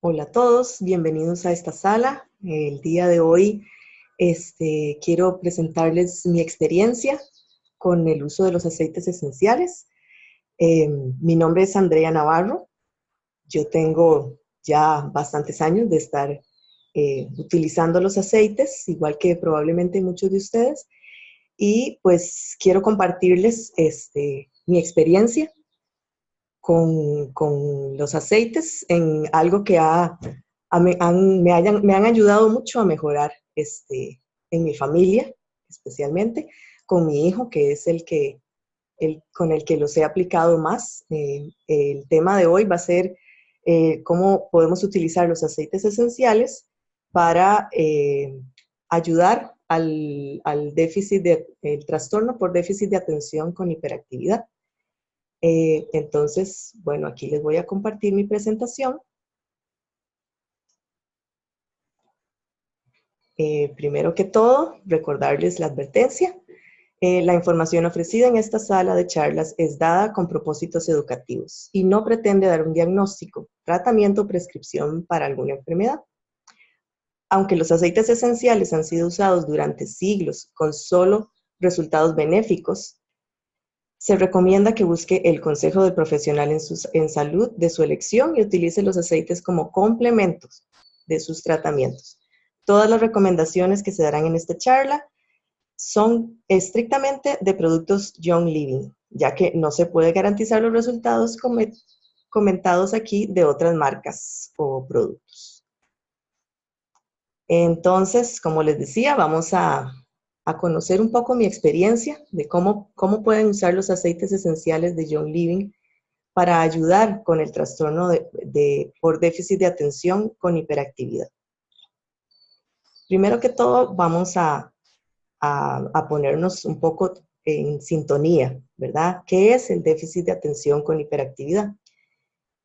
Hola a todos, bienvenidos a esta sala. El día de hoy quiero presentarles mi experiencia con el uso de los aceites esenciales. Mi nombre es Andrea Navarro. Yo tengo ya bastantes años de estar utilizando los aceites, igual que probablemente muchos de ustedes. Y pues quiero compartirles mi experiencia con los aceites en algo que me han ayudado mucho a mejorar en mi familia, especialmente con mi hijo, que es con el que los he aplicado más. El tema de hoy va a ser cómo podemos utilizar los aceites esenciales para ayudar al el trastorno por déficit de atención con hiperactividad. Entonces, bueno, aquí les voy a compartir mi presentación. Primero que todo, recordarles la advertencia. La información ofrecida en esta sala de charlas es dada con propósitos educativos y no pretende dar un diagnóstico, tratamiento o prescripción para alguna enfermedad. Aunque los aceites esenciales han sido usados durante siglos con solo resultados benéficos, se recomienda que busque el consejo del profesional en salud de su elección y utilice los aceites como complementos de sus tratamientos. Todas las recomendaciones que se darán en esta charla son estrictamente de productos Young Living, ya que no se puede garantizar los resultados comentados aquí de otras marcas o productos. Entonces, como les decía, vamos a conocer un poco mi experiencia de cómo pueden usar los aceites esenciales de Young Living para ayudar con el trastorno por déficit de atención con hiperactividad. Primero que todo, vamos a ponernos un poco en sintonía, ¿verdad? ¿Qué es el déficit de atención con hiperactividad?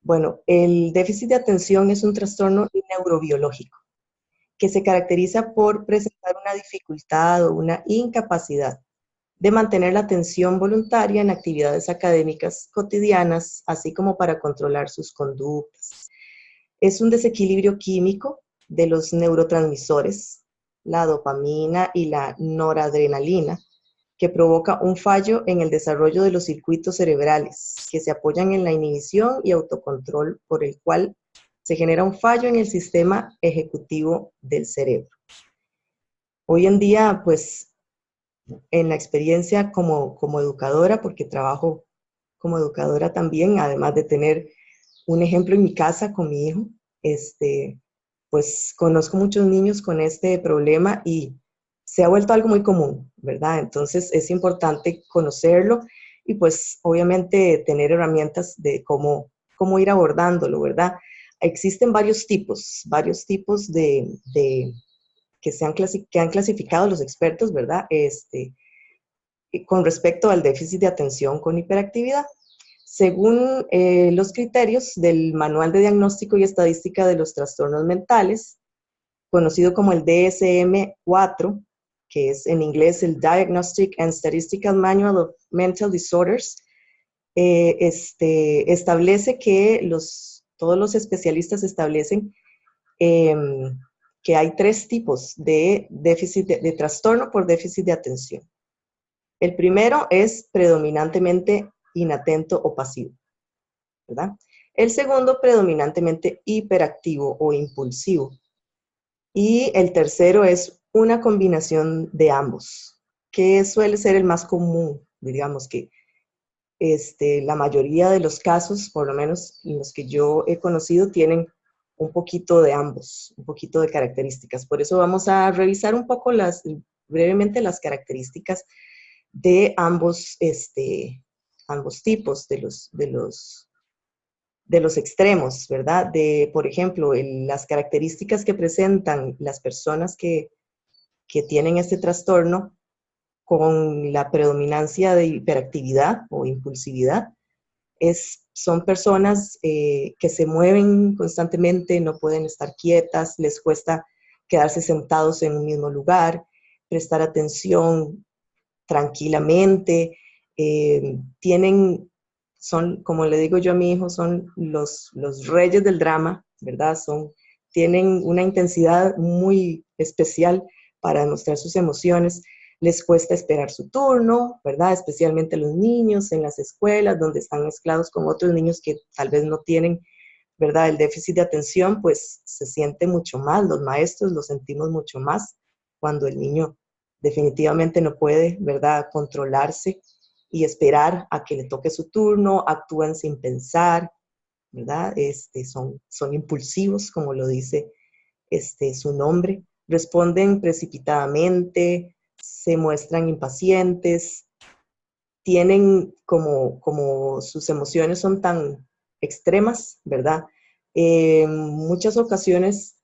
Bueno, el déficit de atención es un trastorno neurobiológico que se caracteriza por presentar una dificultad o una incapacidad de mantener la atención voluntaria en actividades académicas cotidianas, así como para controlar sus conductas. Es un desequilibrio químico de los neurotransmisores, la dopamina y la noradrenalina, que provoca un fallo en el desarrollo de los circuitos cerebrales, que se apoyan en la inhibición y autocontrol, por el cual se genera un fallo en el sistema ejecutivo del cerebro. Hoy en día, pues, en la experiencia como educadora, porque trabajo como educadora también, además de tener un ejemplo en mi casa con mi hijo, pues conozco muchos niños con este problema y se ha vuelto algo muy común, ¿verdad? Entonces es importante conocerlo y pues obviamente tener herramientas de cómo ir abordándolo, ¿verdad? Existen varios tipos que han clasificado los expertos, ¿verdad? Con respecto al déficit de atención con hiperactividad. Según los criterios del Manual de Diagnóstico y Estadística de los Trastornos Mentales, conocido como el DSM-4, que es en inglés el Diagnostic and Statistical Manual of Mental Disorders, establece que todos los especialistas establecen que hay 3 tipos de trastorno por déficit de atención. El primero es predominantemente inatento o pasivo, ¿verdad? El segundo, predominantemente hiperactivo o impulsivo. Y el tercero es una combinación de ambos, que suele ser el más común, digamos que la mayoría de los casos, por lo menos los que yo he conocido, tienen un poquito de ambos, un poquito de características. Por eso vamos a revisar un poco brevemente las características de ambos tipos, de los extremos, ¿verdad? Por ejemplo, las características que presentan las personas que tienen este trastorno con la predominancia de hiperactividad o impulsividad, son personas que se mueven constantemente, no pueden estar quietas, les cuesta quedarse sentados en un mismo lugar, prestar atención tranquilamente, tienen son, como le digo yo a mi hijo, son los reyes del drama, ¿verdad? Tienen una intensidad muy especial para demostrar sus emociones. Les cuesta esperar su turno, ¿verdad? Especialmente los niños en las escuelas donde están mezclados con otros niños que tal vez no tienen, ¿verdad? El déficit de atención, pues se siente mucho más, los maestros lo sentimos mucho más cuando el niño definitivamente no puede, ¿verdad?, controlarse y esperar a que le toque su turno, actúan sin pensar, ¿verdad? Son impulsivos, como lo dice su nombre, responden precipitadamente, se muestran impacientes, tienen como sus emociones son tan extremas, ¿verdad? En muchas ocasiones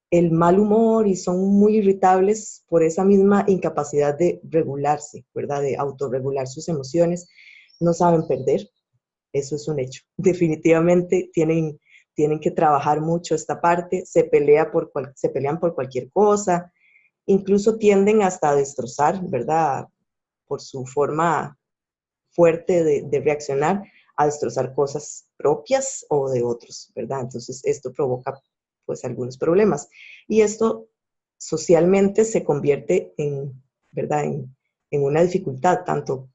el mal humor y son muy irritables por esa misma incapacidad de regularse, ¿verdad? De autorregular sus emociones. No saben perder, eso es un hecho. Definitivamente tienen que trabajar mucho esta parte, se pelean por cualquier cosa, incluso tienden hasta a destrozar, ¿verdad? Por su forma fuerte de reaccionar, a destrozar cosas propias o de otros, ¿verdad? Entonces esto provoca pues algunos problemas. Y esto socialmente se convierte ¿verdad? En una dificultad tanto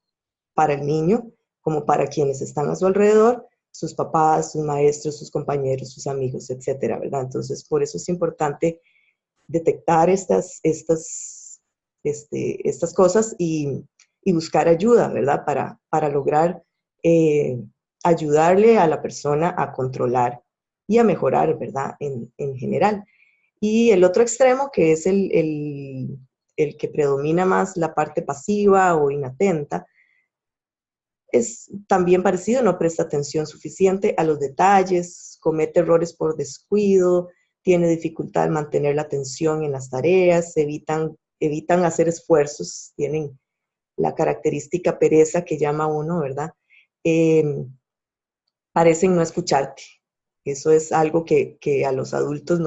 para el niño como para quienes están a su alrededor, sus papás, sus maestros, sus compañeros, sus amigos, etcétera, ¿verdad? Entonces, por eso es importante detectar estas cosas y buscar ayuda, ¿verdad? Para lograr eh, ayudarle a la persona a controlar y a mejorar, ¿verdad? En general. Y el otro extremo, que es el que predomina más la parte pasiva o inatenta, es también parecido, no presta atención suficiente a los detalles, comete errores por descuido, tiene dificultad en mantener la atención en las tareas, evitan hacer esfuerzos, tienen la característica pereza que llama uno, ¿verdad? Eh, Parecen no escucharte. Eso es algo que a los adultos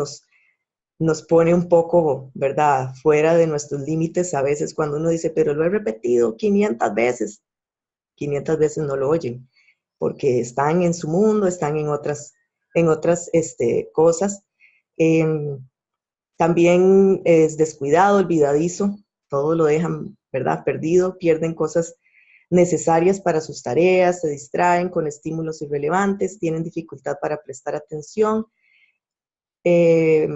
nos pone un poco, ¿verdad?, fuera de nuestros límites a veces cuando uno dice, pero lo he repetido 500 veces. 500 veces no lo oyen, porque están en su mundo, están en otras cosas. Eh, También es descuidado, olvidadizo, todo lo dejan, ¿verdad?, perdido, pierden cosas necesarias para sus tareas, se distraen con estímulos irrelevantes, tienen dificultad para prestar atención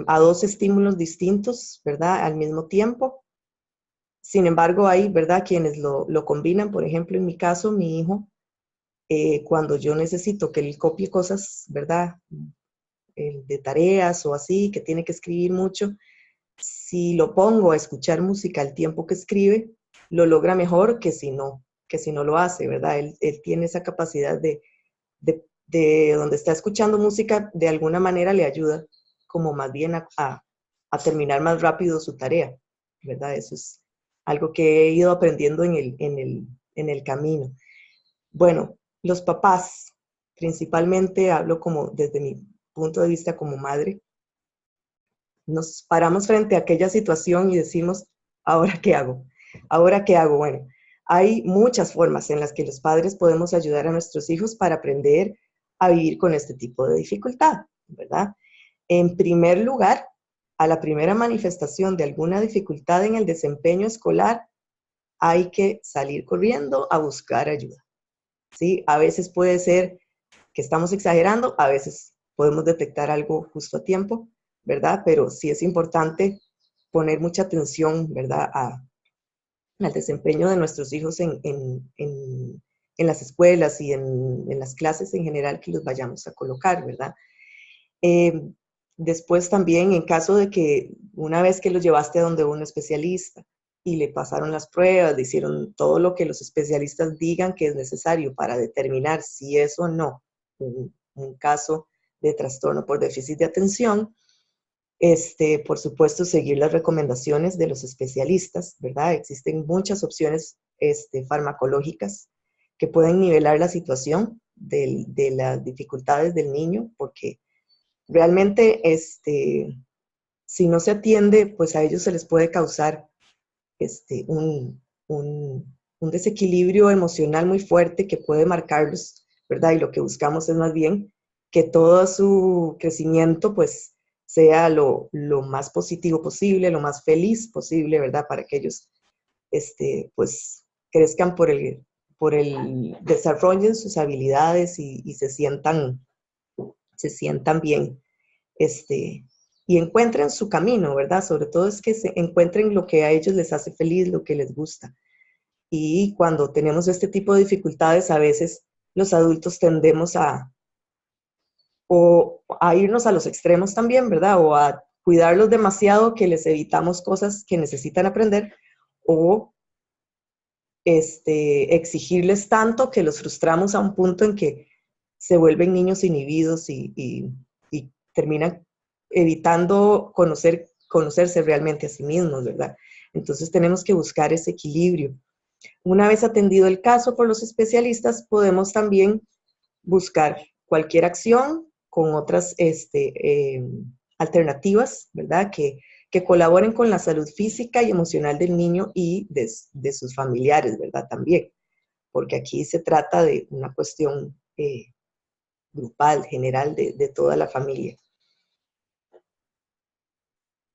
a dos estímulos distintos, ¿verdad?, al mismo tiempo. Sin embargo, hay, ¿verdad?, quienes lo combinan. Por ejemplo, en mi caso, mi hijo, cuando yo necesito que él copie cosas, ¿verdad?, de tareas o así, que tiene que escribir mucho, si lo pongo a escuchar música al tiempo que escribe, lo logra mejor que si no lo hace, ¿verdad? Él tiene esa capacidad de donde está escuchando música, de alguna manera le ayuda como más bien a terminar más rápido su tarea, ¿verdad? Eso es algo que he ido aprendiendo en el camino. Bueno, los papás, principalmente hablo como desde mi punto de vista como madre, nos paramos frente a aquella situación y decimos, ¿ahora qué hago? ¿Ahora qué hago? Bueno, hay muchas formas en las que los padres podemos ayudar a nuestros hijos para aprender a vivir con este tipo de dificultad, ¿verdad? En primer lugar, a la primera manifestación de alguna dificultad en el desempeño escolar, hay que salir corriendo a buscar ayuda. ¿Sí? A veces puede ser que estamos exagerando, a veces podemos detectar algo justo a tiempo, ¿verdad? Pero sí es importante poner mucha atención, ¿verdad?, al desempeño de nuestros hijos en las escuelas y en las clases en general que los vayamos a colocar, ¿verdad? Eh, Después también, en caso de que una vez que los llevaste a donde un especialista y le pasaron las pruebas, le hicieron todo lo que los especialistas digan que es necesario para determinar si es o no un caso de trastorno por déficit de atención, por supuesto, seguir las recomendaciones de los especialistas, ¿verdad? Existen muchas opciones farmacológicas que pueden nivelar la situación de las dificultades del niño, porque realmente, si no se atiende, pues a ellos se les puede causar un desequilibrio emocional muy fuerte que puede marcarlos ¿verdad? Y lo que buscamos es más bien que todo su crecimiento, pues, sea lo más positivo posible, lo más feliz posible, ¿verdad? Para que ellos, pues, crezcan desarrollen sus habilidades y se sientan bien, y encuentren su camino, ¿verdad? Sobre todo es que se encuentren lo que a ellos les hace feliz, lo que les gusta. Y cuando tenemos este tipo de dificultades, a veces los adultos tendemos a irnos a los extremos también, ¿verdad? O a cuidarlos demasiado que les evitamos cosas que necesitan aprender, o exigirles tanto que los frustramos a un punto en que se vuelven niños inhibidos y terminan evitando conocerse realmente a sí mismos, ¿verdad? Entonces tenemos que buscar ese equilibrio. Una vez atendido el caso por los especialistas, podemos también buscar cualquier acción con otras alternativas, ¿verdad? Que colaboren con la salud física y emocional del niño y de sus familiares, ¿verdad? También, porque aquí se trata de una cuestión grupal, general, de toda la familia.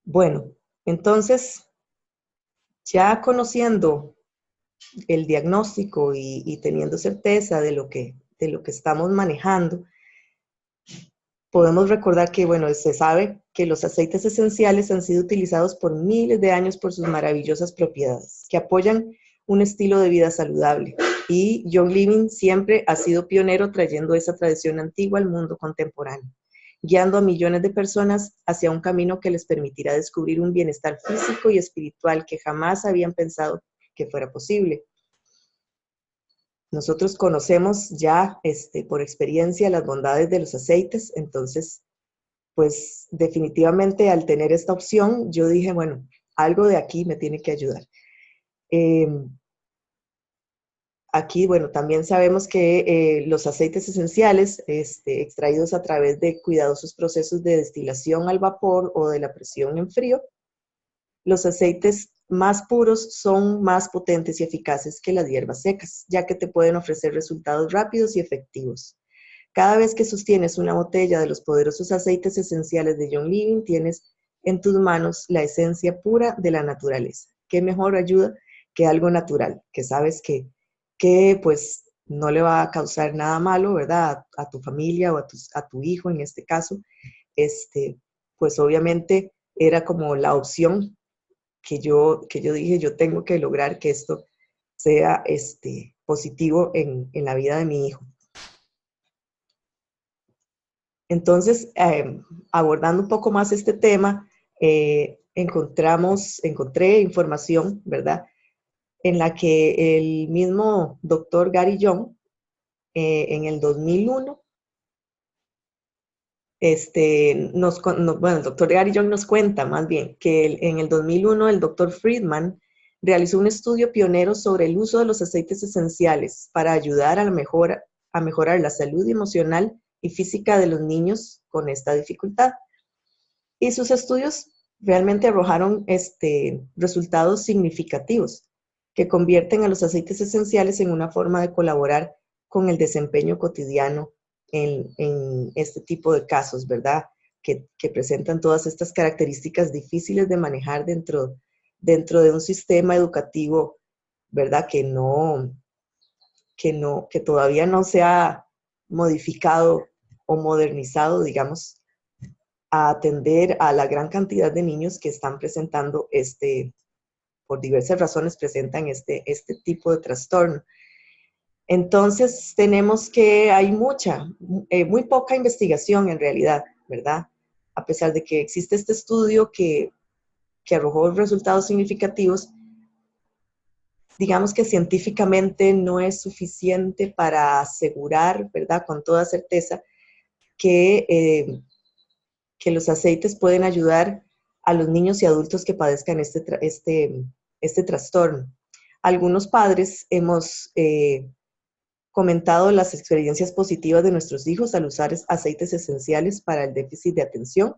Bueno, entonces, ya conociendo el diagnóstico y teniendo certeza de lo que estamos manejando, podemos recordar que, bueno, se sabe que los aceites esenciales han sido utilizados por miles de años por sus maravillosas propiedades, que apoyan un estilo de vida saludable. Y John Living siempre ha sido pionero trayendo esa tradición antigua al mundo contemporáneo, guiando a millones de personas hacia un camino que les permitirá descubrir un bienestar físico y espiritual que jamás habían pensado que fuera posible. Nosotros conocemos ya por experiencia las bondades de los aceites, entonces, pues definitivamente al tener esta opción, yo dije, bueno, algo de aquí me tiene que ayudar. Aquí, bueno, también sabemos que los aceites esenciales, extraídos a través de cuidadosos procesos de destilación al vapor o de la presión en frío, los aceites más puros son más potentes y eficaces que las hierbas secas, ya que te pueden ofrecer resultados rápidos y efectivos. Cada vez que sostienes una botella de los poderosos aceites esenciales de John Living, tienes en tus manos la esencia pura de la naturaleza. ¿Qué mejor ayuda que algo natural? Que sabes que pues no le va a causar nada malo, ¿verdad? A tu familia o a tu hijo en este caso. Pues obviamente era como la opción que yo dije, yo tengo que lograr que esto sea positivo en la vida de mi hijo. Entonces, abordando un poco más este tema, encontré información, ¿verdad? En la que el mismo doctor Gary Young, en el 2001, bueno, el doctor Gary Young nos cuenta más bien que en el 2001 el doctor Friedman realizó un estudio pionero sobre el uso de los aceites esenciales para ayudar a mejorar la salud emocional y física de los niños con esta dificultad. Y sus estudios realmente arrojaron resultados significativos que convierten a los aceites esenciales en una forma de colaborar con el desempeño cotidiano en este tipo de casos, ¿verdad? Que presentan todas estas características difíciles de manejar dentro de un sistema educativo, ¿verdad? Que todavía no se ha modificado o modernizado, digamos, a atender a la gran cantidad de niños que están presentando por diversas razones presentan este tipo de trastorno. Entonces tenemos que hay muy poca investigación en realidad, ¿verdad? A pesar de que existe este estudio que arrojó resultados significativos, digamos que científicamente no es suficiente para asegurar, ¿verdad? Con toda certeza que los aceites pueden ayudar a los niños y adultos que padezcan este trastorno. Algunos padres hemos comentado las experiencias positivas de nuestros hijos al usar aceites esenciales para el déficit de atención,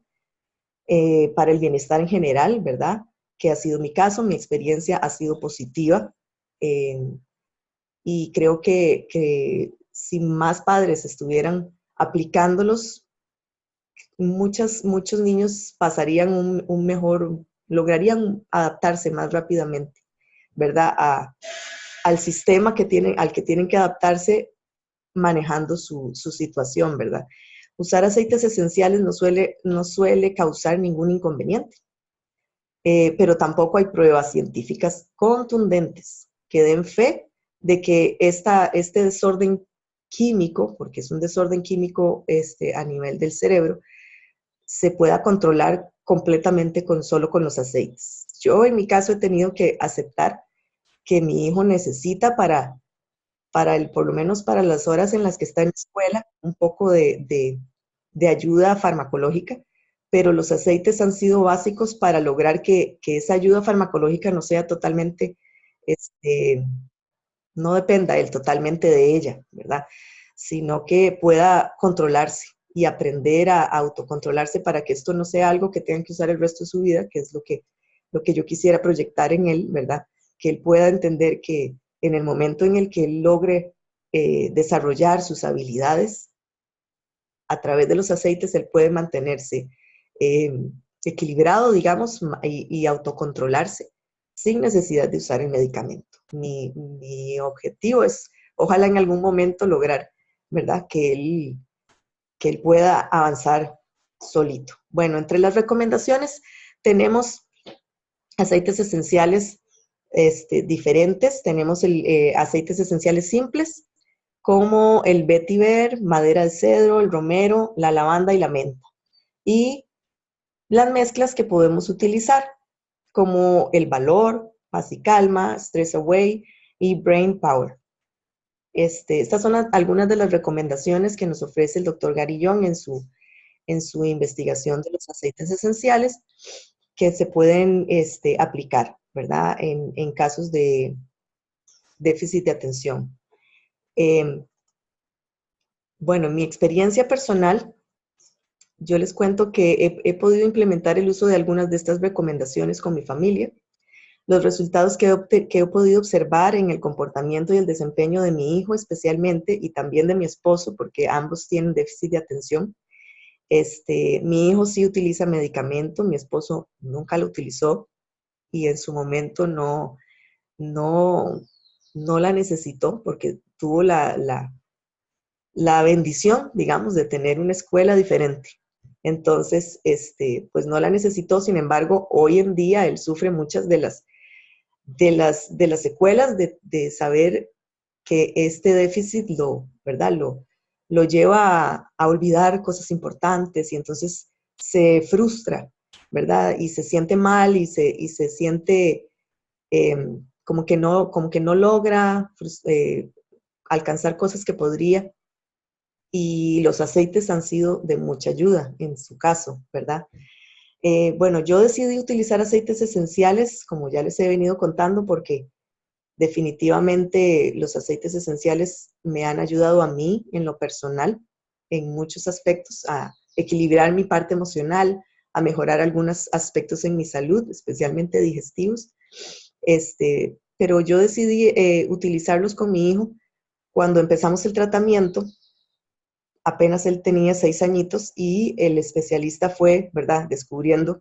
para el bienestar en general, ¿verdad? Que ha sido mi caso, mi experiencia ha sido positiva, y creo que si más padres estuvieran aplicándolos, muchos niños pasarían lograrían adaptarse más rápidamente, ¿verdad? Al sistema al que tienen que adaptarse manejando su situación, ¿verdad? Usar aceites esenciales no suele causar ningún inconveniente, pero tampoco hay pruebas científicas contundentes que den fe de que este desorden químico, porque es un desorden químico a nivel del cerebro, se pueda controlar completamente solo con los aceites. Yo en mi caso he tenido que aceptar que mi hijo necesita por lo menos para las horas en las que está en la escuela, un poco de ayuda farmacológica, pero los aceites han sido básicos para lograr que esa ayuda farmacológica no sea totalmente, este, no dependa totalmente de ella, ¿verdad? Sino que pueda controlarse y aprender a autocontrolarse para que esto no sea algo que tengan que usar el resto de su vida, que es lo que yo quisiera proyectar en él, ¿verdad? Que él pueda entender que en el momento en el que él logre desarrollar sus habilidades, a través de los aceites él puede mantenerse eh, equilibrado, digamos, y autocontrolarse sin necesidad de usar el medicamento. Mi objetivo es, ojalá en algún momento lograr, ¿verdad? Que él pueda avanzar solito. Bueno, entre las recomendaciones tenemos aceites esenciales diferentes. Tenemos aceites esenciales simples, como el vetiver, madera de cedro, el romero, la lavanda y la menta. Y las mezclas que podemos utilizar, como el valor, paz y calma, stress away y brain power. Estas son algunas de las recomendaciones que nos ofrece el doctor Garillón en su investigación de los aceites esenciales que se pueden aplicar, ¿verdad? En casos de déficit de atención. Bueno, en mi experiencia personal, yo les cuento que he podido implementar el uso de algunas de estas recomendaciones con mi familia. Los resultados que he podido observar en el comportamiento y el desempeño de mi hijo especialmente, y también de mi esposo, porque ambos tienen déficit de atención. Mi hijo sí utiliza medicamento, mi esposo nunca lo utilizó y en su momento no la necesitó porque tuvo la bendición, digamos, de tener una escuela diferente. Entonces, pues no la necesitó. Sin embargo, hoy en día él sufre muchas de las secuelas de saber que este déficit ¿verdad? Lo lleva a olvidar cosas importantes y entonces se frustra, ¿verdad? Y se siente mal y se siente como que no logra alcanzar cosas que podría. Y los aceites han sido de mucha ayuda en su caso, ¿verdad? Bueno, yo decidí utilizar aceites esenciales, como ya les he venido contando, porque definitivamente los aceites esenciales me han ayudado a mí en lo personal, en muchos aspectos, a equilibrar mi parte emocional, a mejorar algunos aspectos en mi salud, especialmente digestivos. Pero yo decidí utilizarlos con mi hijo cuando empezamos el tratamiento. Apenas él tenía 6 añitos y el especialista fue, ¿verdad?, descubriendo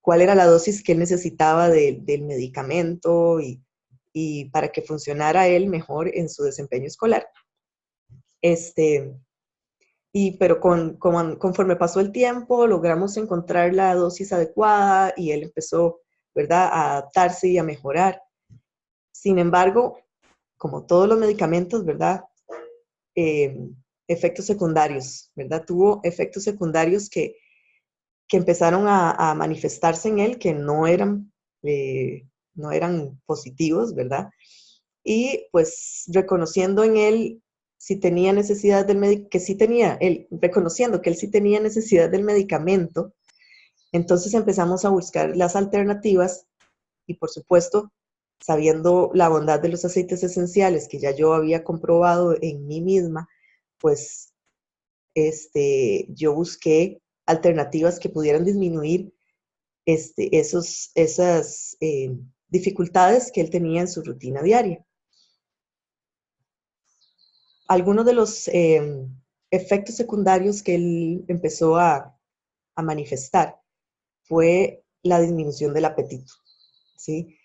cuál era la dosis que él necesitaba del medicamento y para que funcionara él mejor en su desempeño escolar. Pero conforme pasó el tiempo, logramos encontrar la dosis adecuada y él empezó, ¿verdad?, a adaptarse y a mejorar. Sin embargo, como todos los medicamentos, ¿verdad?, efectos secundarios, ¿verdad? Tuvo efectos secundarios que empezaron a manifestarse en él que no eran positivos, ¿verdad? Y pues reconociendo en él si tenía necesidad del medicamento, que sí tenía, reconociendo que él sí tenía necesidad del medicamento, entonces empezamos a buscar las alternativas y por supuesto, sabiendo la bondad de los aceites esenciales que ya yo había comprobado en mí misma, pues yo busqué alternativas que pudieran disminuir esas dificultades que él tenía en su rutina diaria. algunos de los efectos secundarios que él empezó a manifestar fue la disminución del apetito, ¿sí?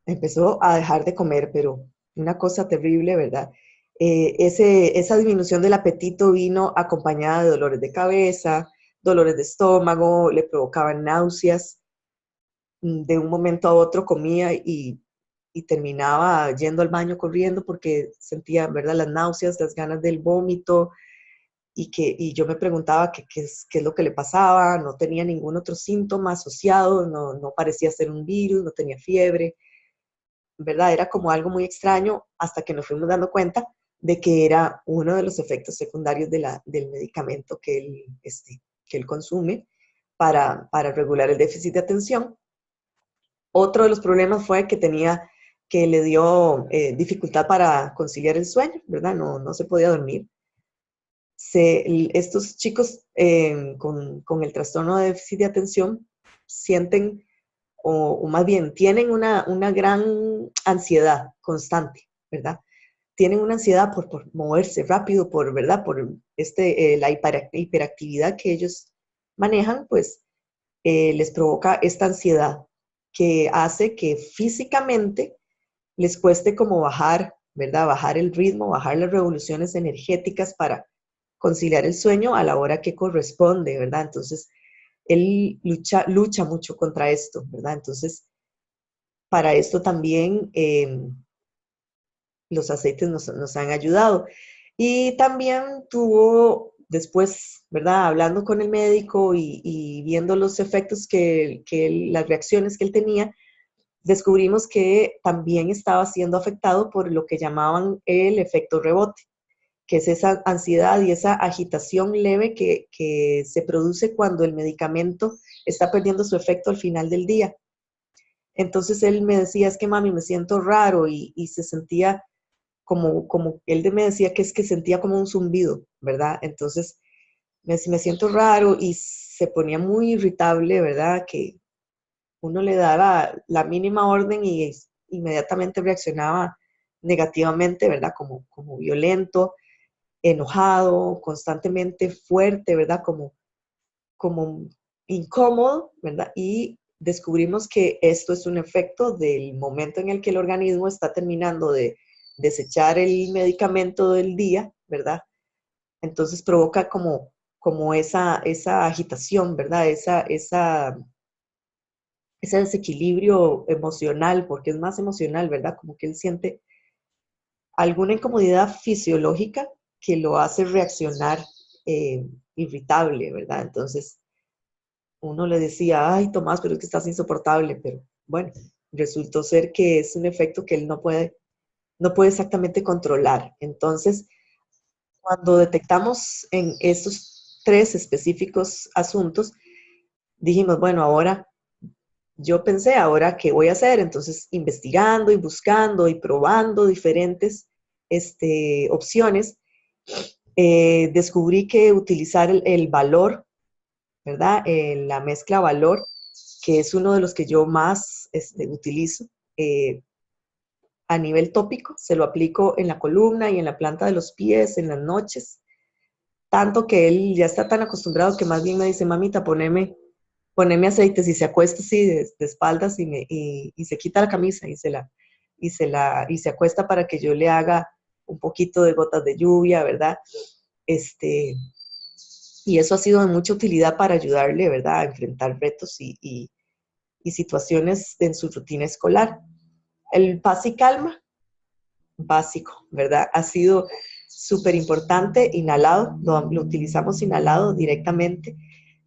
Empezó a dejar de comer, pero una cosa terrible, ¿verdad? Esa disminución del apetito vino acompañada de dolores de cabeza, dolores de estómago, le provocaban náuseas. De un momento a otro comía y terminaba yendo al baño corriendo porque sentía, ¿verdad?, las náuseas, las ganas del vómito, y yo me preguntaba qué es lo que le pasaba. No tenía ningún otro síntoma asociado, no parecía ser un virus, no tenía fiebre, ¿verdad? Era como algo muy extraño hasta que nos fuimos dando cuenta de que era uno de los efectos secundarios del medicamento que él consume para regular el déficit de atención. Otro de los problemas fue que le dio dificultad para conciliar el sueño, ¿verdad? No se podía dormir. Estos chicos con el trastorno de déficit de atención sienten, o más bien tienen una gran ansiedad constante, ¿verdad? Tienen una ansiedad por moverse rápido, ¿verdad? Por la hiperactividad que ellos manejan, pues les provoca esta ansiedad que hace que físicamente les cueste como bajar, ¿verdad? Bajar el ritmo, bajar las revoluciones energéticas para conciliar el sueño a la hora que corresponde, ¿verdad? Entonces, él lucha mucho contra esto, ¿verdad? Entonces, para esto también los aceites nos han ayudado. Y también después, ¿verdad? Hablando con el médico y viendo los efectos las reacciones que él tenía, descubrimos que también estaba siendo afectado por lo que llamaban el efecto rebote, que es esa ansiedad y esa agitación leve que se produce cuando el medicamento está perdiendo su efecto al final del día. Entonces él me decía, es que mami, me siento raro, y se sentía como él me decía que es que sentía como un zumbido, ¿verdad? Entonces me siento raro, y se ponía muy irritable, ¿verdad? Que uno le daba la mínima orden y inmediatamente reaccionaba negativamente, ¿verdad? Como violento, enojado, constantemente fuerte, ¿verdad? Como incómodo, ¿verdad? Y descubrimos que esto es un efecto del momento en el que el organismo está terminando de desechar el medicamento del día, ¿verdad? Entonces provoca como esa agitación, ¿verdad? Ese desequilibrio emocional, porque es más emocional, ¿verdad? Como que él siente alguna incomodidad fisiológica que lo hace reaccionar irritable, ¿verdad? Entonces uno le decía, ay, Tomás, pero es que estás insoportable, pero bueno, resultó ser que es un efecto que él no puede exactamente controlar. Entonces, cuando detectamos en estos tres específicos asuntos, dijimos, bueno, yo pensé, ahora qué voy a hacer. Entonces, investigando y buscando y probando diferentes opciones, descubrí que utilizar el valor, ¿verdad? La mezcla valor, que es uno de los que yo más utilizo a nivel tópico, se lo aplico en la columna y en la planta de los pies en las noches, tanto que él ya está tan acostumbrado que más bien me dice, mamita, poneme aceite, si se acuesta así de espaldas y se quita la camisa y se acuesta para que yo le haga un poquito de gotas de lluvia, ¿verdad? Y eso ha sido de mucha utilidad para ayudarle, ¿verdad?, a enfrentar retos y situaciones en su rutina escolar. El paz y calma, básico, ¿verdad? Ha sido súper importante, inhalado, lo utilizamos inhalado directamente.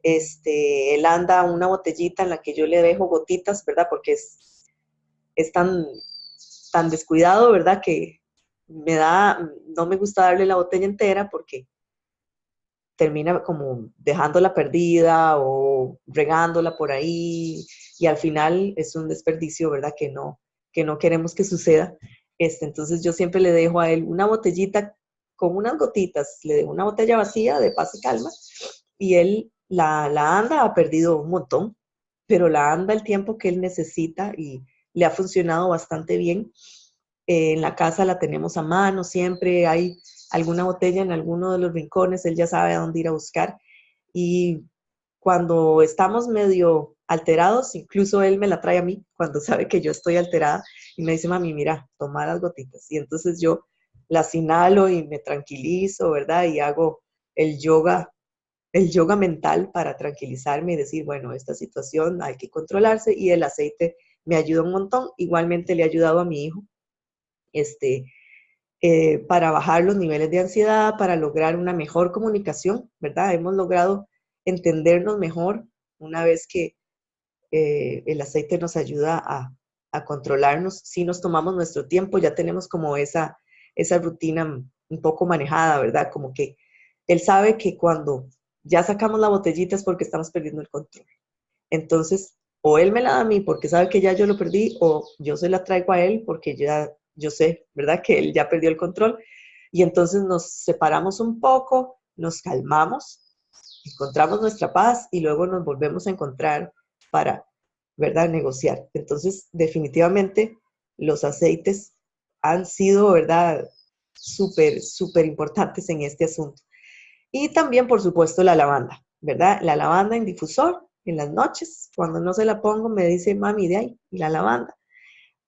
Él anda una botellita en la que yo le dejo gotitas, ¿verdad? Porque es tan descuidado, ¿verdad? Que no me gusta darle la botella entera porque termina como dejándola perdida o regándola por ahí, y al final es un desperdicio, ¿verdad? Que no queremos que suceda. Entonces yo siempre le dejo a él una botellita con unas gotitas, le dejo una botella vacía de paz y calma, y él la anda, ha perdido un montón, pero la anda el tiempo que él necesita y le ha funcionado bastante bien. En la casa la tenemos a mano, siempre hay alguna botella en alguno de los rincones, él ya sabe a dónde ir a buscar. Y cuando estamos medio alterados, incluso él me la trae a mí cuando sabe que yo estoy alterada y me dice, mami, mira, toma las gotitas. Y entonces yo las inhalo y me tranquilizo, ¿verdad? Y hago el yoga mental para tranquilizarme y decir, bueno, esta situación hay que controlarse y el aceite me ayuda un montón. Igualmente le ha ayudado a mi hijo este, para bajar los niveles de ansiedad, para lograr una mejor comunicación, ¿verdad? Hemos logrado entendernos mejor una vez que el aceite nos ayuda a controlarnos. Si nos tomamos nuestro tiempo, ya tenemos como esa rutina un poco manejada, ¿verdad? Como que él sabe que cuando ya sacamos la botellita es porque estamos perdiendo el control. Entonces, o él me la da a mí porque sabe que ya yo lo perdí, o yo se la traigo a él porque ya yo sé, ¿verdad? Que él ya perdió el control. Y entonces nos separamos un poco, nos calmamos, encontramos nuestra paz y luego nos volvemos a encontrar para, ¿verdad? Negociar. Entonces, definitivamente, los aceites han sido, ¿verdad? Súper, súper importantes en este asunto. Y también, por supuesto, la lavanda, ¿verdad? La lavanda en difusor, en las noches, cuando no se la pongo, me dice, mami, de ahí, y la lavanda,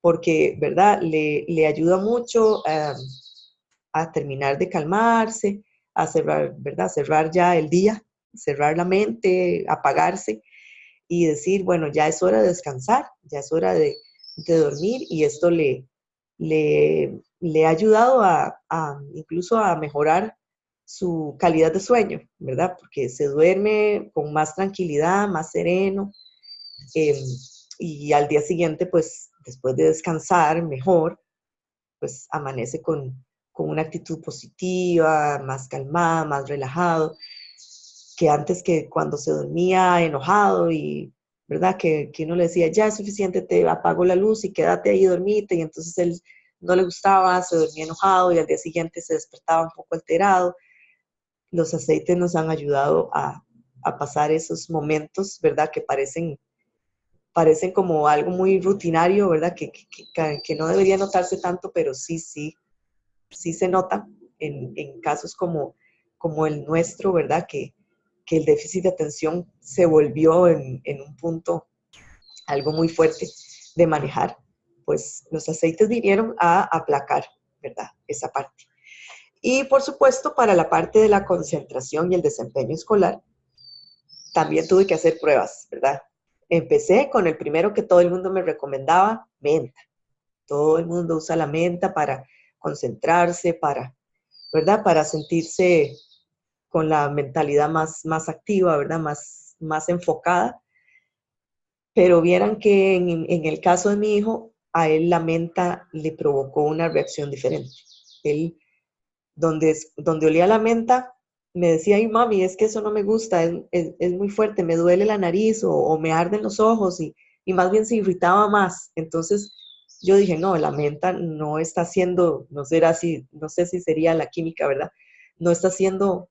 porque, ¿verdad? Le ayuda mucho a terminar de calmarse, a cerrar, ¿verdad? Cerrar ya el día, cerrar la mente, apagarse y decir, bueno, ya es hora de descansar, ya es hora de dormir y esto le ha ayudado incluso a mejorar su calidad de sueño, ¿verdad? Porque se duerme con más tranquilidad, más sereno, eh, y al día siguiente, pues, después de descansar mejor, pues amanece con una actitud positiva, más calmada, más relajado, que antes que cuando se dormía enojado y, ¿verdad? Que uno le decía, ya es suficiente, te apago la luz y quédate ahí, dormite, y entonces él no le gustaba, se dormía enojado y al día siguiente se despertaba un poco alterado. Los aceites nos han ayudado a pasar esos momentos, ¿verdad? Que parecen como algo muy rutinario, ¿verdad? Que no debería notarse tanto, pero sí se nota en casos como el nuestro, ¿verdad? Que el déficit de atención se volvió en un punto algo muy fuerte de manejar. Pues los aceites vinieron a aplacar, ¿verdad? Esa parte. Y por supuesto, para la parte de la concentración y el desempeño escolar, también tuve que hacer pruebas, ¿verdad? Empecé con el primero que todo el mundo me recomendaba, menta. Todo el mundo usa la menta para concentrarse, ¿verdad? Para sentirse con la mentalidad más activa, ¿verdad? Más enfocada. Pero vieran que en el caso de mi hijo, a él la menta le provocó una reacción diferente. Él, donde olía la menta, me decía, ay mami, es que eso no me gusta, es muy fuerte, me duele la nariz o me arden los ojos y más bien se irritaba más. Entonces yo dije, no, la menta no está haciendo, no será así, no sé si sería la química, ¿verdad? No está haciendo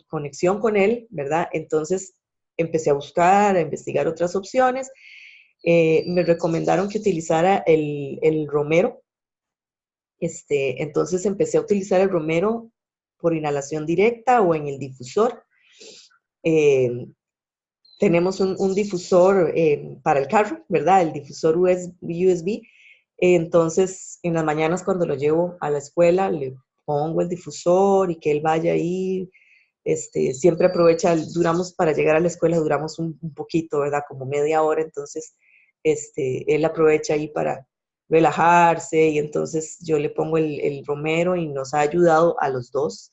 conexión con él, ¿verdad? Entonces empecé a buscar, a investigar otras opciones. Me recomendaron que utilizara el romero. Entonces empecé a utilizar el romero por inhalación directa o en el difusor. Eh, Tenemos un difusor para el carro, ¿verdad? El difusor USB. Entonces, en las mañanas cuando lo llevo a la escuela, le pongo el difusor y que él vaya ahí. Siempre aprovecha, duramos para llegar a la escuela, duramos un poquito, ¿verdad? Como media hora, entonces él aprovecha ahí para relajarse y entonces yo le pongo el romero y nos ha ayudado a los dos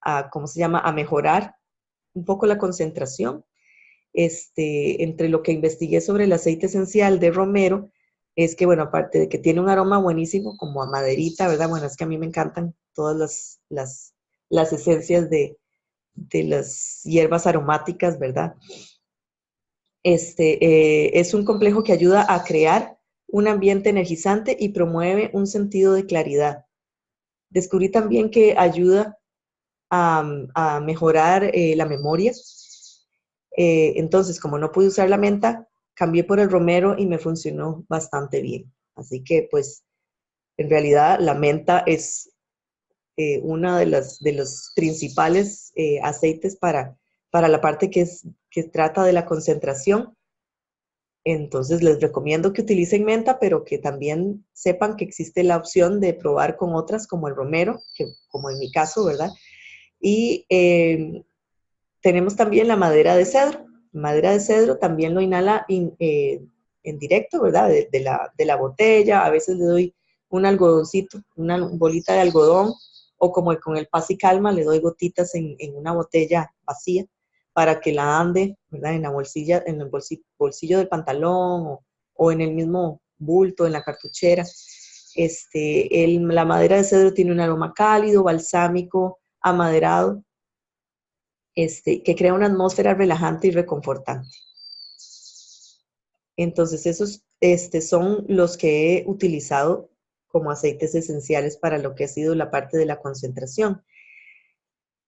a, ¿cómo se llama? A mejorar un poco la concentración. Entre lo que investigué sobre el aceite esencial de romero, es que, bueno, aparte de que tiene un aroma buenísimo, como a maderita, ¿verdad? Bueno, es que a mí me encantan todas las esencias de las hierbas aromáticas, ¿verdad? Es un complejo que ayuda a crear un ambiente energizante y promueve un sentido de claridad. Descubrí también que ayuda a mejorar la memoria. Entonces, como no pude usar la menta, cambié por el romero y me funcionó bastante bien. Así que, pues, En realidad, la menta es una de los principales aceites para la parte que trata de la concentración. Entonces les recomiendo que utilicen menta, pero que también sepan que existe la opción de probar con otras como el romero, que, como en mi caso, ¿verdad? Y tenemos también la madera de cedro. Madera de cedro también lo inhala en directo, ¿verdad? De la botella. A veces le doy un algodoncito, una bolita de algodón, o como con el paz y calma, le doy gotitas en una botella vacía para que la ande, ¿verdad? En la bolsilla, en el bolsillo del pantalón o en el mismo bulto, en la cartuchera. La madera de cedro tiene un aroma cálido, balsámico, amaderado, que crea una atmósfera relajante y reconfortante. Entonces, esos son los que he utilizado como aceites esenciales para lo que ha sido la parte de la concentración.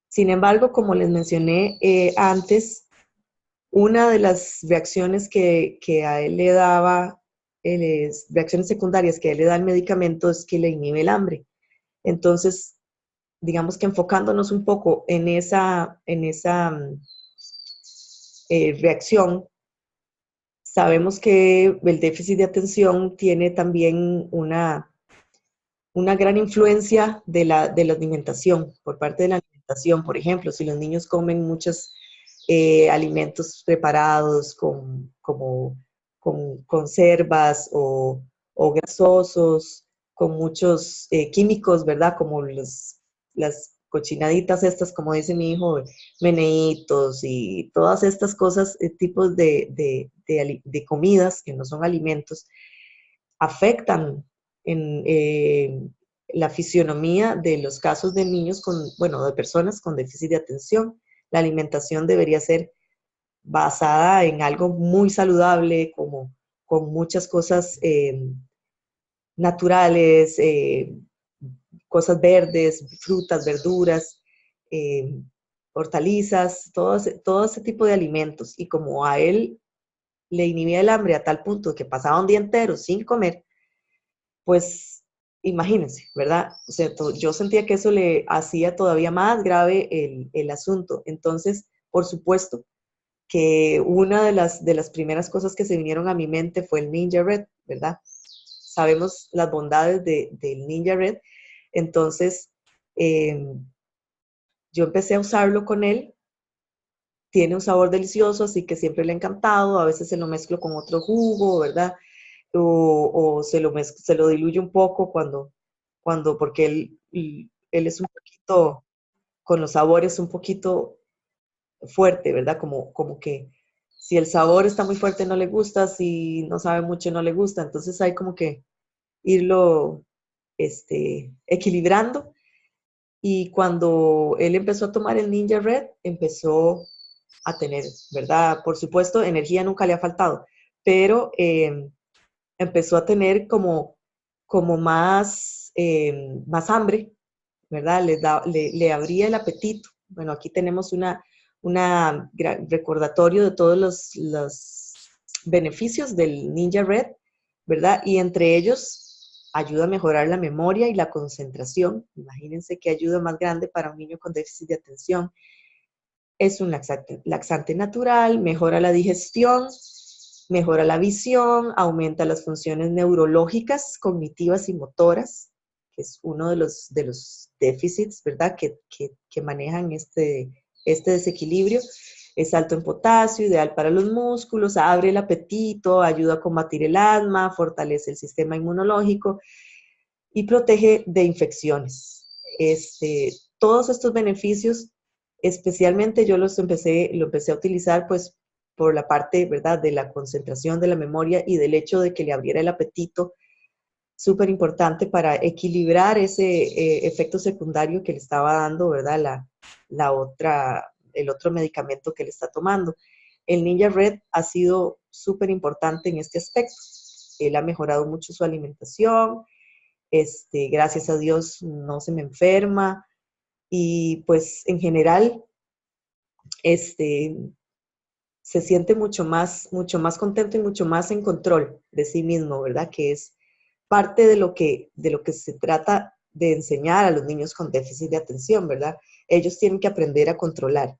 Sin embargo, como les mencioné antes, una de las reacciones que a él le daba, reacciones secundarias que a él le da el medicamento es que le inhibe el hambre. Entonces, digamos que enfocándonos un poco en esa reacción, sabemos que el déficit de atención tiene también una gran influencia de la alimentación, por parte de la alimentación. Por ejemplo, si los niños comen muchos alimentos preparados con conservas o grasosos, con muchos químicos, ¿verdad? Como las cochinaditas estas, como dice mi hijo, meneitos y todas estas cosas, tipos de comidas que no son alimentos, afectan en la fisionomía de los casos de niños bueno, de personas con déficit de atención. La alimentación debería ser basada en algo muy saludable, como con muchas cosas naturales, cosas verdes, frutas, verduras, eh, hortalizas, todo ese tipo de alimentos. Y como a él le inhibía el hambre a tal punto que pasaba un día entero sin comer, pues imagínense, ¿verdad? O sea, yo sentía que eso le hacía todavía más grave el asunto. Entonces, por supuesto, que una de las primeras cosas que se vinieron a mi mente fue el Ninja Red, ¿verdad? Sabemos las bondades del Ninja Red. Entonces, yo empecé a usarlo con él. Tiene un sabor delicioso, así que siempre le ha encantado. A veces se lo mezclo con otro jugo, ¿verdad? O se lo diluye un poco porque él es un poquito, con los sabores un poquito fuerte, ¿verdad? Como que si el sabor está muy fuerte no le gusta, si no sabe mucho no le gusta, entonces hay como que irlo equilibrando. Y cuando él empezó a tomar el Ninja Red, empezó a tener, ¿verdad? Por supuesto, energía nunca le ha faltado, pero empezó a tener como más, más hambre, ¿verdad? Le abría el apetito. Bueno, aquí tenemos una recordatorio de todos los beneficios del Ninja Red, ¿verdad? Y entre ellos ayuda a mejorar la memoria y la concentración. Imagínense qué ayuda más grande para un niño con déficit de atención. Es un laxante natural, mejora la digestión, mejora la visión, aumenta las funciones neurológicas, cognitivas y motoras, que es uno de los déficits, ¿verdad?, que manejan este desequilibrio. Es alto en potasio, ideal para los músculos, abre el apetito, ayuda a combatir el asma, fortalece el sistema inmunológico y protege de infecciones. Todos estos beneficios, especialmente yo lo empecé a utilizar pues por la parte, ¿verdad?, de la concentración, de la memoria y del hecho de que le abriera el apetito, súper importante para equilibrar ese efecto secundario que le estaba dando, ¿verdad?, el otro medicamento que le está tomando. El Ninja Red ha sido súper importante en este aspecto. Él ha mejorado mucho su alimentación, gracias a Dios no se me enferma y pues en general se siente mucho más contento y mucho más en control de sí mismo, ¿verdad? Que es parte de lo que se trata de enseñar a los niños con déficit de atención, ¿verdad? Ellos tienen que aprender a controlar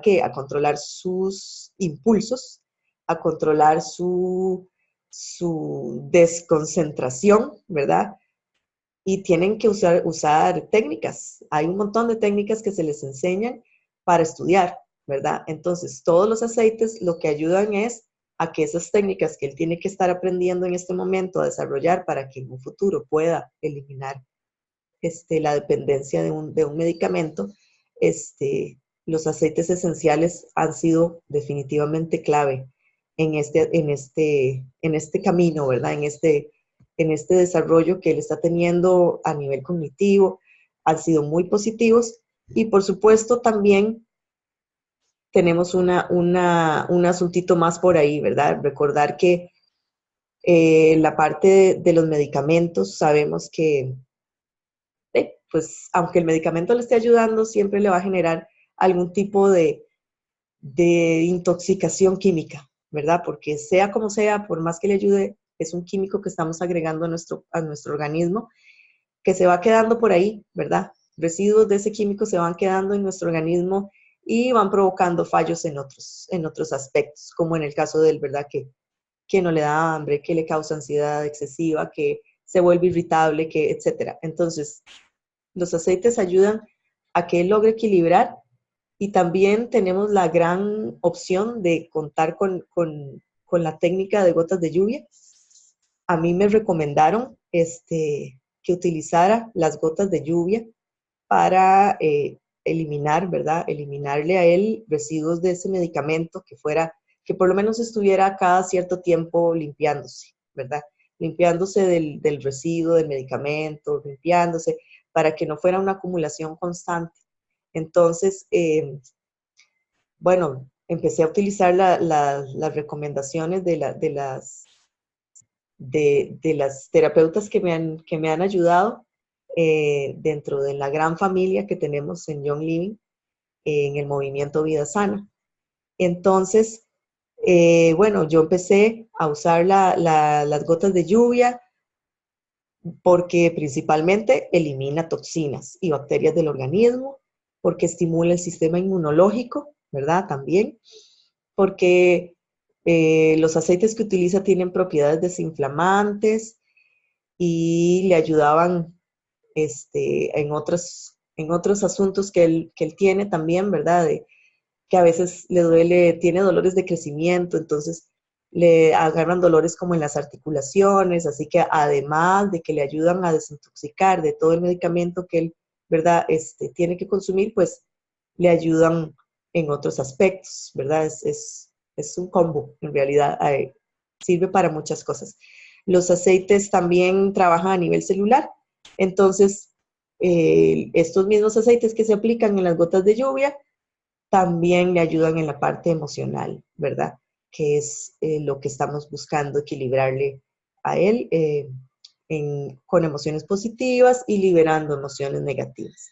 qué, a controlar sus impulsos, a controlar su desconcentración, ¿verdad? Y tienen que usar técnicas. Hay un montón de técnicas que se les enseñan para estudiar, ¿verdad? Entonces, todos los aceites lo que ayudan es a que esas técnicas que él tiene que estar aprendiendo en este momento a desarrollar para que en un futuro pueda eliminar la dependencia de un medicamento, los aceites esenciales han sido definitivamente clave en este camino, ¿verdad? En este desarrollo que él está teniendo a nivel cognitivo, han sido muy positivos y por supuesto también tenemos un asuntito más por ahí, ¿verdad? Recordar que la parte de los medicamentos, sabemos que, pues, aunque el medicamento le esté ayudando, siempre le va a generar algún tipo de intoxicación química, ¿verdad? Porque sea como sea, por más que le ayude, es un químico que estamos agregando a nuestro organismo que se va quedando por ahí, ¿verdad? Residuos de ese químico se van quedando en nuestro organismo y van provocando fallos en otros aspectos, como en el caso del, ¿verdad? Que no le da hambre, que le causa ansiedad excesiva, que se vuelve irritable, que, etcétera. Entonces, los aceites ayudan a que él logre equilibrar y también tenemos la gran opción de contar con la técnica de gotas de lluvia. A mí me recomendaron que utilizara las gotas de lluvia para eliminar, ¿verdad? Eliminarle a él residuos de ese medicamento que por lo menos estuviera cada cierto tiempo limpiándose, ¿verdad? Limpiándose del residuo del medicamento, limpiándose, para que no fuera una acumulación constante. Entonces, bueno, empecé a utilizar las recomendaciones de las terapeutas que me han ayudado dentro de la gran familia que tenemos en Young Living, en el movimiento Vida Sana. Entonces, bueno, yo empecé a usar las gotas de lluvia porque principalmente elimina toxinas y bacterias del organismo, porque estimula el sistema inmunológico, ¿verdad? También, porque los aceites que utiliza tienen propiedades desinflamantes y le ayudaban en otros asuntos que él tiene también, ¿verdad? Que a veces le duele, tiene dolores de crecimiento, entonces le agarran dolores como en las articulaciones, así que además de que le ayudan a desintoxicar de todo el medicamento que él, ¿verdad? Tiene que consumir, pues le ayudan en otros aspectos, ¿verdad? Es un combo, en realidad, sirve para muchas cosas. Los aceites también trabajan a nivel celular, entonces estos mismos aceites que se aplican en las gotas de lluvia también le ayudan en la parte emocional, ¿verdad? Que es lo que estamos buscando equilibrarle a él con emociones positivas y liberando emociones negativas.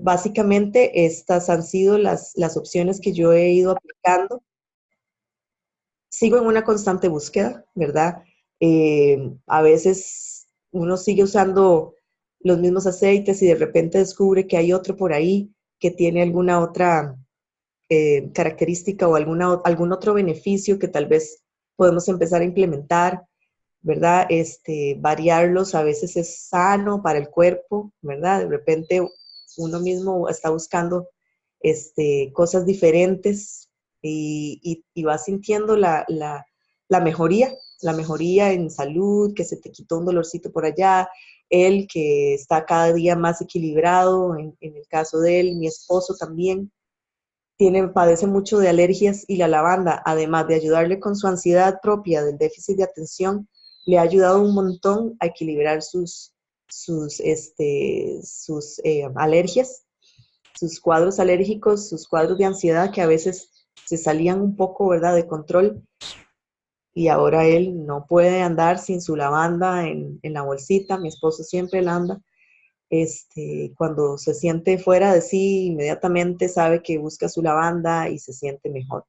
Básicamente estas han sido las opciones que yo he ido aplicando. Sigo en una constante búsqueda, ¿verdad? A veces uno sigue usando los mismos aceites y de repente descubre que hay otro por ahí que tiene alguna otra característica o algún otro beneficio que tal vez podemos empezar a implementar, ¿verdad? Variarlos a veces es sano para el cuerpo, ¿verdad? De repente uno mismo está buscando cosas diferentes y va sintiendo la mejoría en salud, que se te quitó un dolorcito por allá, él que está cada día más equilibrado, en el caso de él, mi esposo también, padece mucho de alergias y la lavanda, además de ayudarle con su ansiedad propia del déficit de atención, le ha ayudado un montón a equilibrar sus alergias, sus cuadros alérgicos, sus cuadros de ansiedad que a veces se salían un poco, ¿verdad?, de control. Y ahora él no puede andar sin su lavanda en la bolsita, mi esposo siempre la anda. Cuando se siente fuera de sí, inmediatamente sabe que busca su lavanda y se siente mejor.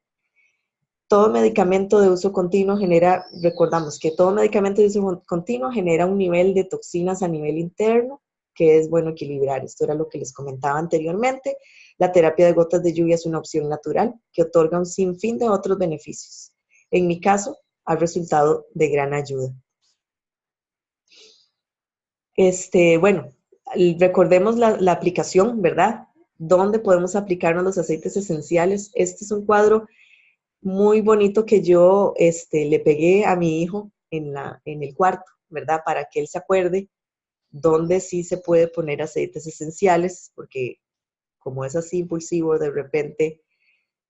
todo medicamento de uso continuo genera, recordamos que todo medicamento de uso continuo genera un nivel de toxinas a nivel interno que es bueno equilibrar. Esto era lo que les comentaba anteriormente. La terapia de gotas de lluvia es una opción natural que otorga un sinfín de otros beneficios. En mi caso, ha resultado de gran ayuda. Bueno, recordemos la aplicación, ¿verdad? ¿Dónde podemos aplicarnos los aceites esenciales? Este es un cuadro muy bonito que yo le pegué a mi hijo en el cuarto, ¿verdad? Para que él se acuerde dónde sí se puede poner aceites esenciales, porque como es así impulsivo de repente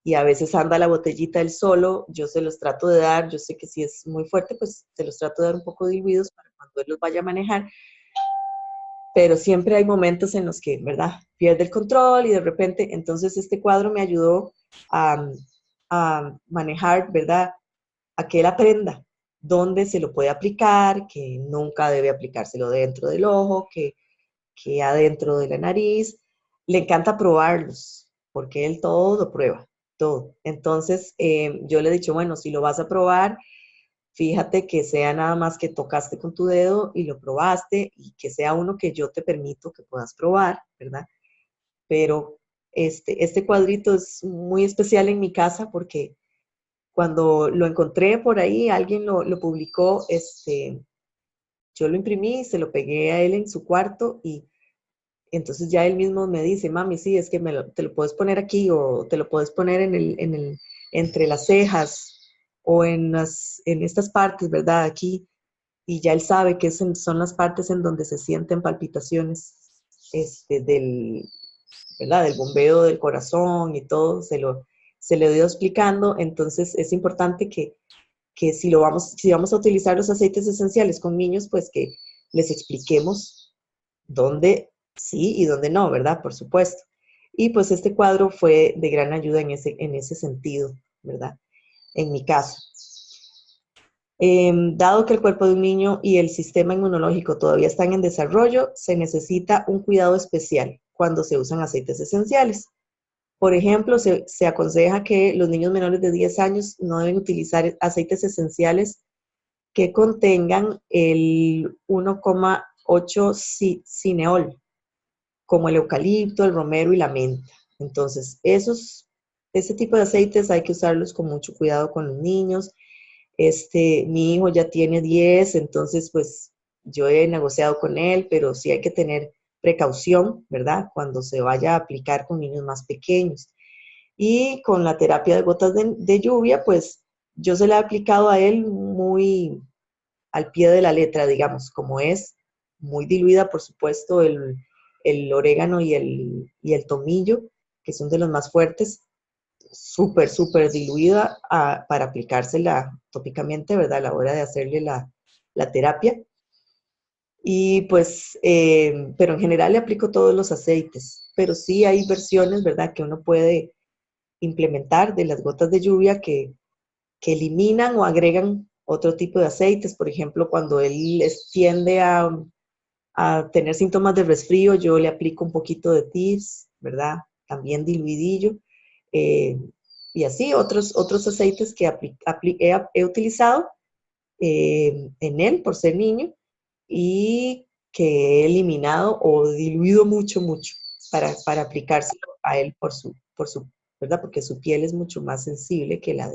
y a veces anda la botellita él solo, yo se los trato de dar, yo sé que si es muy fuerte, pues se los trato de dar un poco diluidos para cuando él los vaya a manejar, pero siempre hay momentos en los que, ¿verdad? Pierde el control y de repente, entonces este cuadro me ayudó a, a manejar, ¿verdad? A que él aprenda dónde se lo puede aplicar, que nunca debe aplicárselo dentro del ojo, que adentro de la nariz. Le encanta probarlos, porque él todo lo prueba, todo. Entonces, yo le he dicho, bueno, si lo vas a probar, fíjate que sea nada más que tocaste con tu dedo y lo probaste y que sea uno que yo te permito que puedas probar, ¿verdad? Pero este cuadrito es muy especial en mi casa porque cuando lo encontré por ahí, alguien lo publicó, yo lo imprimí, se lo pegué a él en su cuarto y entonces ya él mismo me dice, mami, sí, es que te lo puedes poner aquí o te lo puedes poner entre las cejas o en estas partes, ¿verdad? Aquí. Y ya él sabe que son las partes en donde se sienten palpitaciones del, ¿verdad? Del bombeo del corazón y todo, se le dio explicando. Entonces es importante que si vamos a utilizar los aceites esenciales con niños, pues que les expliquemos dónde sí y dónde no, ¿verdad? Por supuesto. Y pues este cuadro fue de gran ayuda en ese sentido, ¿verdad? En mi caso. Dado que el cuerpo de un niño y el sistema inmunológico todavía están en desarrollo, se necesita un cuidado especial cuando se usan aceites esenciales. Por ejemplo, se aconseja que los niños menores de 10 años no deben utilizar aceites esenciales que contengan el 1,8 cineol, como el eucalipto, el romero y la menta. Entonces, ese tipo de aceites hay que usarlos con mucho cuidado con los niños. Mi hijo ya tiene 10, entonces pues yo he negociado con él, pero sí hay que tener precaución, ¿verdad? Cuando se vaya a aplicar con niños más pequeños. Y con la terapia de gotas de lluvia, pues yo se la he aplicado a él muy al pie de la letra, digamos, como es muy diluida, por supuesto, el orégano y el tomillo, que son de los más fuertes, súper, súper diluida para aplicársela tópicamente, ¿verdad? A la hora de hacerle la terapia. Y pues, pero en general le aplico todos los aceites, pero sí hay versiones, ¿verdad? Que uno puede implementar de las gotas de lluvia que eliminan o agregan otro tipo de aceites. Por ejemplo, cuando él tiende a tener síntomas de resfrío, yo le aplico un poquito de tips, ¿verdad? También diluidillo. Eh, y así otros aceites que he utilizado en él por ser niño y que he eliminado o diluido mucho, mucho para aplicárselo a él ¿verdad? Porque su piel es mucho más sensible que la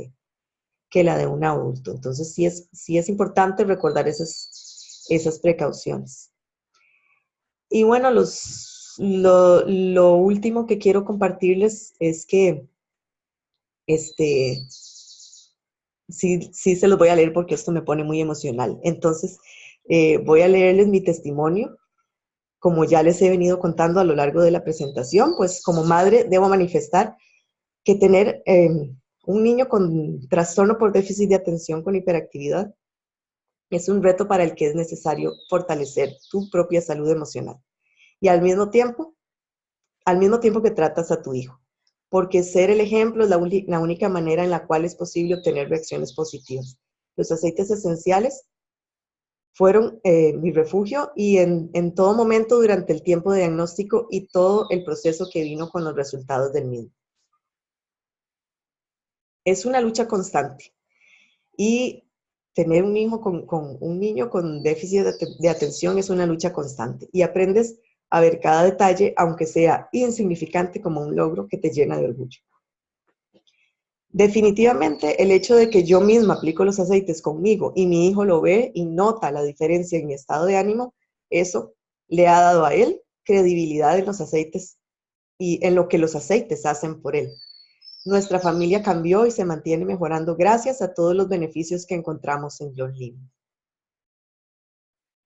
de un adulto. Entonces sí es importante recordar esas precauciones. Y bueno, lo último que quiero compartirles es que sí se los voy a leer porque esto me pone muy emocional. Entonces, voy a leerles mi testimonio. Como ya les he venido contando a lo largo de la presentación, pues como madre debo manifestar que tener un niño con trastorno por déficit de atención con hiperactividad es un reto para el que es necesario fortalecer tu propia salud emocional. Y al mismo tiempo que tratas a tu hijo, porque ser el ejemplo es la única manera en la cual es posible obtener reacciones positivas. Los aceites esenciales fueron mi refugio y en todo momento durante el tiempo de diagnóstico y todo el proceso que vino con los resultados del mismo. es una lucha constante. Y tener un hijo con un niño con déficit de atención es una lucha constante. Y aprendes a ver cada detalle, aunque sea insignificante, como un logro que te llena de orgullo. Definitivamente el hecho de que yo misma aplico los aceites conmigo y mi hijo lo ve y nota la diferencia en mi estado de ánimo, eso le ha dado a él credibilidad en los aceites y en lo que los aceites hacen por él. Nuestra familia cambió y se mantiene mejorando gracias a todos los beneficios que encontramos en John Living.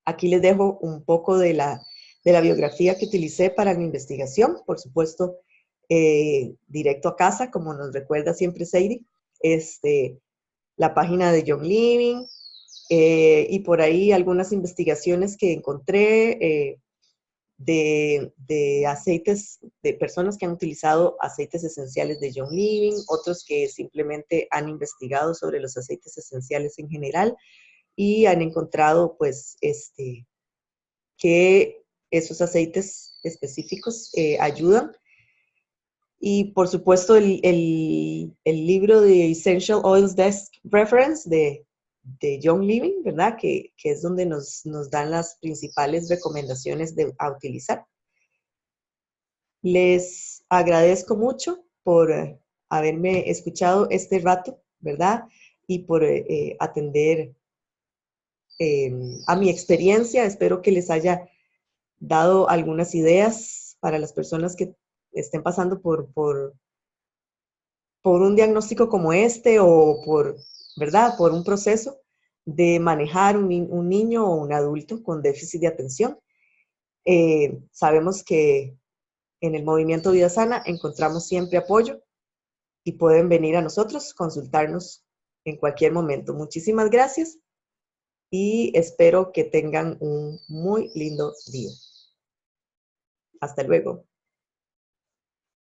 Aquí les dejo un poco de la biografía que utilicé para mi investigación, por supuesto, directo a casa, como nos recuerda siempre Sadie, la página de John Living, y por ahí algunas investigaciones que encontré de aceites, de personas que han utilizado aceites esenciales de John Living, otros que simplemente han investigado sobre los aceites esenciales en general y han encontrado pues que esos aceites específicos ayudan. Y por supuesto el libro de Essential Oils Desk Reference de John Living, ¿verdad? Que es donde nos dan las principales recomendaciones a utilizar. Les agradezco mucho por haberme escuchado este rato, ¿verdad? Y por atender a mi experiencia. Espero que les haya dado algunas ideas para las personas que estén pasando por un diagnóstico como este o ¿verdad? Por un proceso de manejar un niño o un adulto con déficit de atención. Sabemos que en el Movimiento Vida Sana encontramos siempre apoyo y pueden venir a nosotros, consultarnos en cualquier momento. Muchísimas gracias y espero que tengan un muy lindo día. Hasta luego.